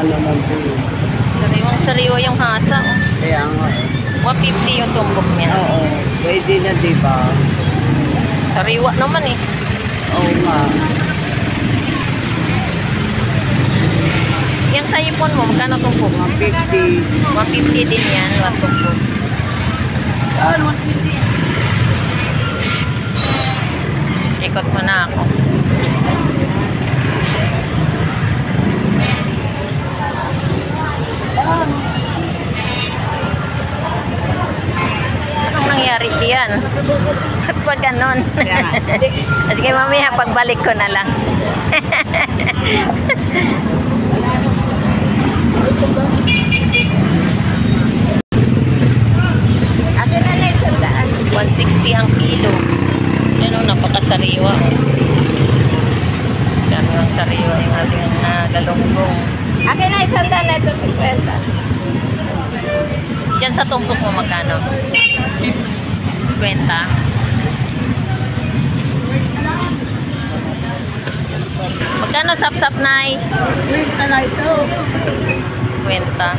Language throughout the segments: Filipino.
naman po. Sariwang-sariwa yung hasa. Kaya nga eh. 150 yung tumbok niya. Oo, pwede na diba? Sariwa naman eh. Oo nga. Yung sa ipon mo, magkano tumbok? 150. 150 din yan, 1 tumbok. Saan? 150. Ikot mo na ako. Anong nangyari diyan? At pag ganon. At kay mamaya pagbalik ko na lang. Akin na lang 160 ang kilo. Yan o, napakasariwa. Dami ang sariwa yung ating galunggong. Akin na 100 na ito 50. Diyan sa tumpok mo magkano? 50. Magkano sap-sap, Nay? 50 na ito. 50.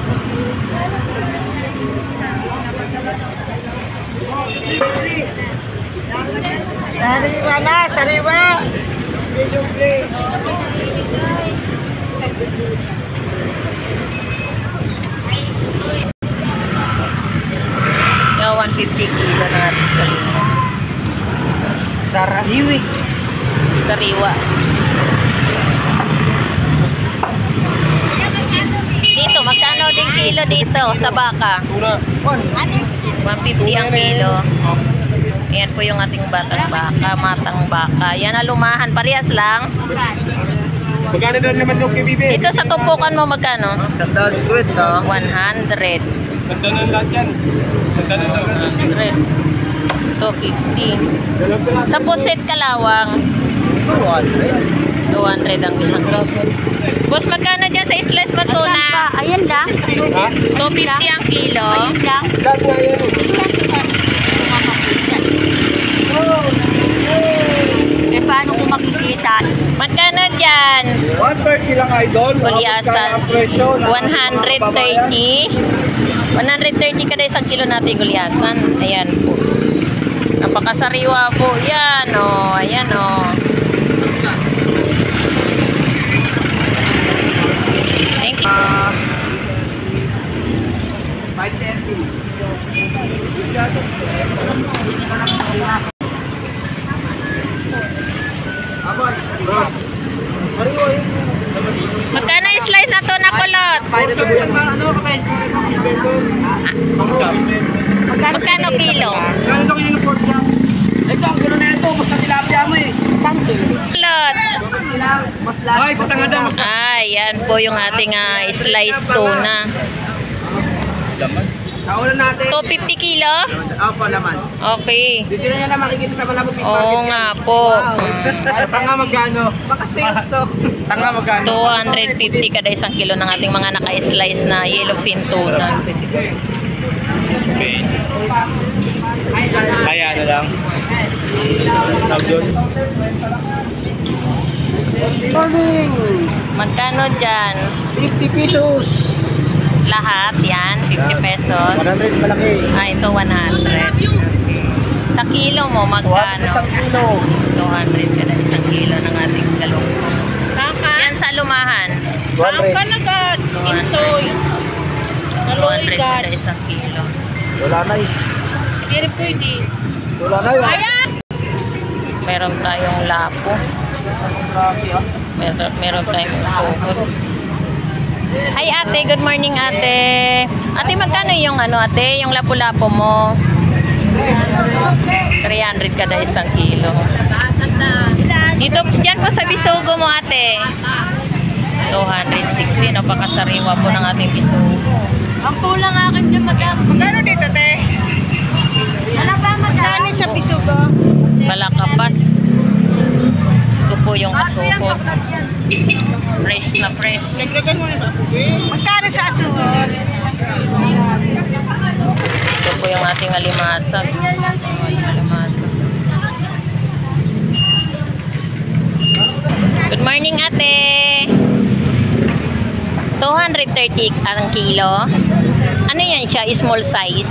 Sariwa na, sariwa. Yung 150 kilo na natin sariwa. Sarahiwi. Sariwa. Dito, magkano din kilo dito sa baka? 150 ang kilo. Ayan po yung ating batang baka, matang baka. Yan na lumahan, parehas lang. Magkano doon naman yung kibibi? Ito sa tumpukan mo magkano? Sandal squid ha. 100. Ganda ng lahat yan. Ganda ng lahat. 100. 250. Sa pusit kalawang, 200. 200 ang isang kilo. Boss, magkano dyan sa slice mo tuna? Ayan lang. Ha? 250 ang kilo. Ayan lang. Lahat nga yan. Eh, paano kung makikita? Magkano dyan? 130 lang idol. Gulyasan. 130. 130 kada isang kilo natin gulyasan. Ayan po. Napakasariwa po. Yan o. Ayan o. Thank you. 530. Magkano yung slice na to na kulot? Magkano kilo? Ito, ang gulo na ito. Basta tilapia mo eh. Kulot. Ay, sa tanga daw. Ay, yan po yung ating slice tuna. Kaulan natin. 250 kilo? Opo naman. Okay. Dito na yan na makikita sa Malabog Fish Oo Market. nga po. Tanga magkano? Baka sales to. Tanga magkano? 250 kada isang kilo ng ating mga naka-slice na yellowfin tuna. Okay. Kaya na lang. Morning! Magkano dyan? 50 pesos. Lahat yan? 50 pesos? 100 malaki. Ito 100. Sa kilo mo, magkano? 1 kilo. 200 kada isang kilo ng ating galunggong. Yan sa lumahan. 200. Kanagad. 200 kada isang kilo. Wala na eh. Hindi rin pwede. Wala na yun. Meron tayong lapo. Meron tayong sokos. Hi ate, good morning ate. Ate, magkano yung ate, yung lapu-lapo mo? 300 kada isang kilo. Dito, dyan po sa bisugo mo ate. 260, napakasariwa po ng ating bisugo. Ang kulang akin dyan, madam. Magkano dito, te? Ano ba, madam? Sa Bisugo? Balakapas. Ito po yung kasukos. Fresh na fresh. Nagdagan mo yung ako, eh. Magkano sa asos? Ito po yung ating alimasag. Alimasag. Good morning ate. 230 ang kilo. Ano yan siya? Small size.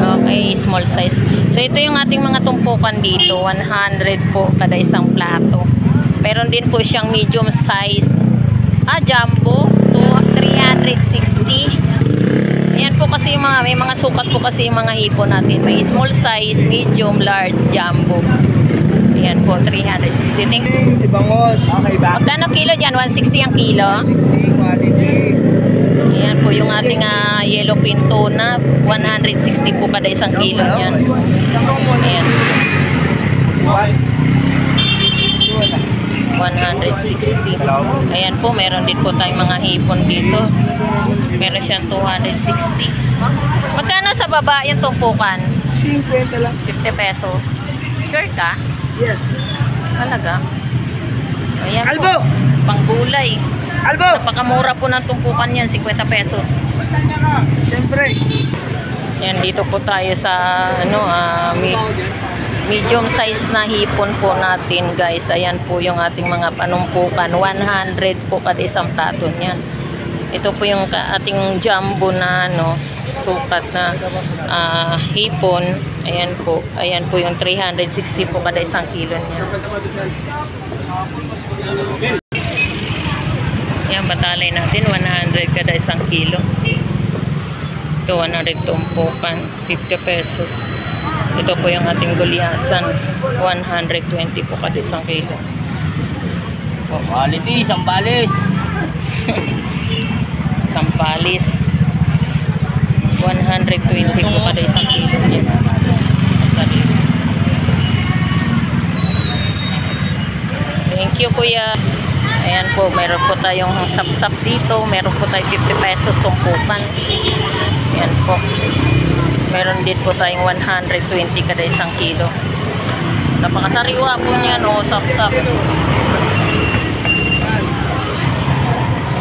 Okay, small size. So, ito yung ating mga tumpukan dito. 100 po kada isang plato. Meron din po siyang medium size. Jumbo. 360. Ayan po kasi yung mga, may mga sukat po kasi yung mga hipon natin. May small size, medium, large, jumbo. Ayan po, 360. Thank you. Si Bangos. Okay ba? Magkano kilo dyan? 160 ang kilo. 60 quality. Ayan po yung ating yellow pinto na 160 po kada isang kilo niyan. Ayan. 160. Ayan po, meron din po tayong mga hipon dito. Meron siyang 260. Magkano sa baba yung tumpukan? 50 lang. 50 pesos. Sure ka? Yes. Talaga? Ayan Albo! po. Panggulay. Albo! Napakamura po ng tumpukan yan, 50 pesos. Siyempre. Yan, dito po tayo sa medium size na hipon po natin, guys. Ayan po yung ating mga panumpukan. 100 po kada isang plato niyan. Ito po yung ating jumbo na sukat na hipon. Ayan po. Ayan po yung 360 po kada isang kilo niya. Ayan, batalay natin 100 kada isang kilo. Ito 100 tumpukan, 50 pesos. Ito po yung ating gulyasan, 120 po kada isang kilo. Quality, Sambales. Sampalis, 120 po kada isang kilo niya. Thank you, kuya. Ayan po, meron po tayong sap-sap dito. Meron po tayong 50 pesos tumpukan. Ayan po. Meron din po tayong 120 kada isang kilo. Napakasariwa po niyan, sap-sap.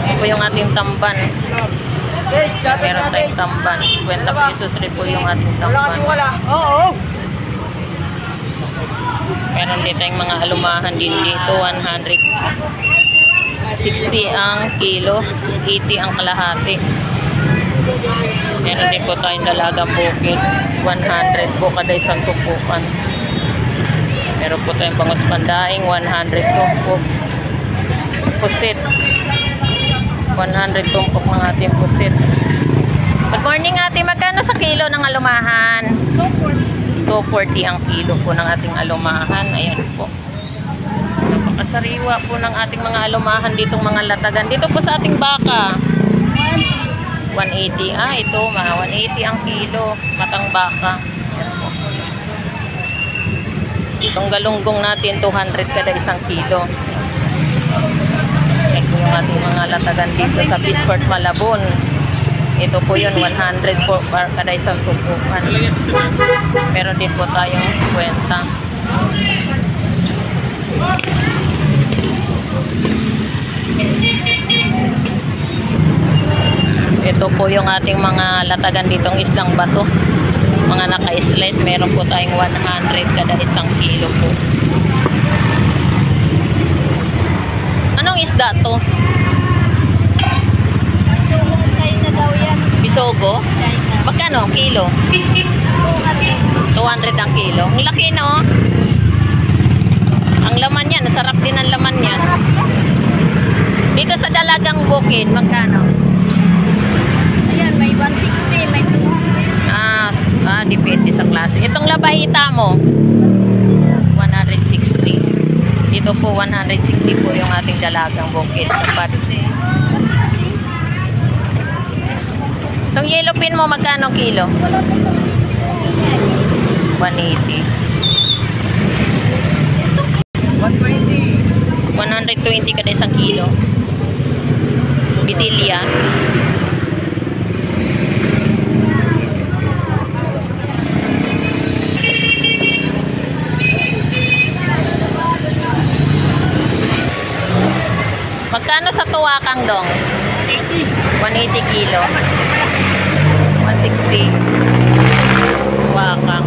Ayan po yung ating tamban. Meron tayong tamban. 20 pesos rin po yung ating tamban. Oo. Meron din tayong mga alumahan din dito. 160 ang kilo, 80 ang kalahati. Meron din po tayong dalagang bukid, 100 po kada isang tumpukan. Meron po tayong bangus pandaing, 100 tumpok. Pusit, 100 tumpok ng ating pusit. Good morning, ate. Magkano sa kilo ng alumahan? 240 ang kilo po ng ating alumahan. Ayan po. Napakasariwa po ng ating mga alumahan ditong mga latagan. Dito po sa ating baka, 180. Ito, 180 ang kilo. Matang baka. Ayan po. Itong galunggong natin, 200 kada isang kilo. Ito yung ating mga latagan dito sa Peaceport, Malabon. Ito po yun, 100 po kada isang tumpukan. Meron din po tayong 50. Ito po yung ating mga latagan ditong isdang bato. Mga naka-slice, meron po tayong 100 kada isang kilo po. Anong isda to? Bisugong China daw yan. Bisogo? China. Magkano ang kilo? 200. 200 ang kilo. Ang laki, no? Ang laman yan, sarap din ang laman yan. Dito sa Dalagang Bukid, magkano? Ayan, may 160, may 200. Depende sa klase. Itong labahita mo, 160. Dito po, 160 po yung ating Dalagang Bukid. Itong yellow pin mo, magkano kilo? 180. 120 kada isang kilo. Bitilya. Magkano sa tuwakang dong? 180 kilo. 160. Tuwakang.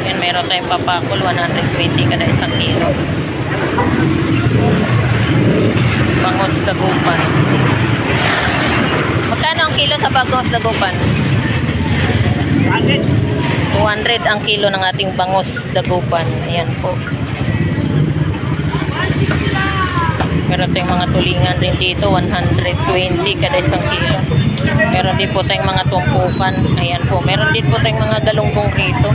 Yan, meron tayong papakul, 120 kada isang kilo. Bangos Dagupan. Magkano ang kilo sa bangos Dagupan? 200 ang kilo ng ating bangos Dagupan. Ayan po. Meron tayong mga tulingan rin dito, 120 kada isang kilo. Meron din po tayong mga tumpukan. Ayan po. Meron din po tayong mga galunggong rito.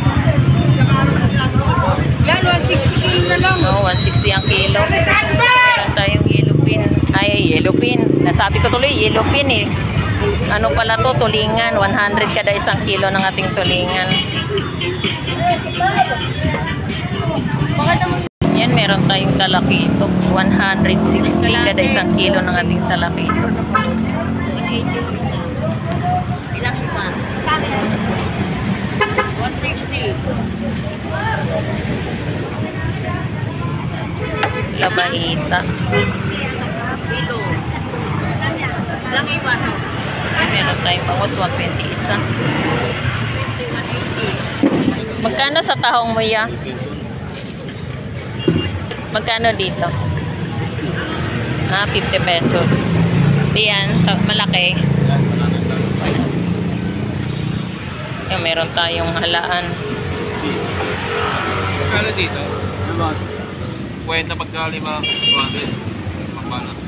Yan, 160 kilo na lang. No, 160 ang kilo. Meron tayong yellow pin. Ay, yellow pin. Nasabi ko tuloy, yellow pin eh. Ano pala to? Tulingan. 100 kada isang kilo ng ating tulingan. Yan, meron tayong talakito. 160 kada isang kilo ng ating talakito. Ilang pa? 160. Labahita. Kilo. Ilang iwan? Meron tayong bangus, 120 isa. 180. Magkano sa tahong mo ya? Magkano dito? 50 pesos. Diyan, sa malaki. Yung meron tayong halaan. Magkano dito? Kwenta pagka 5, 200. Magkano?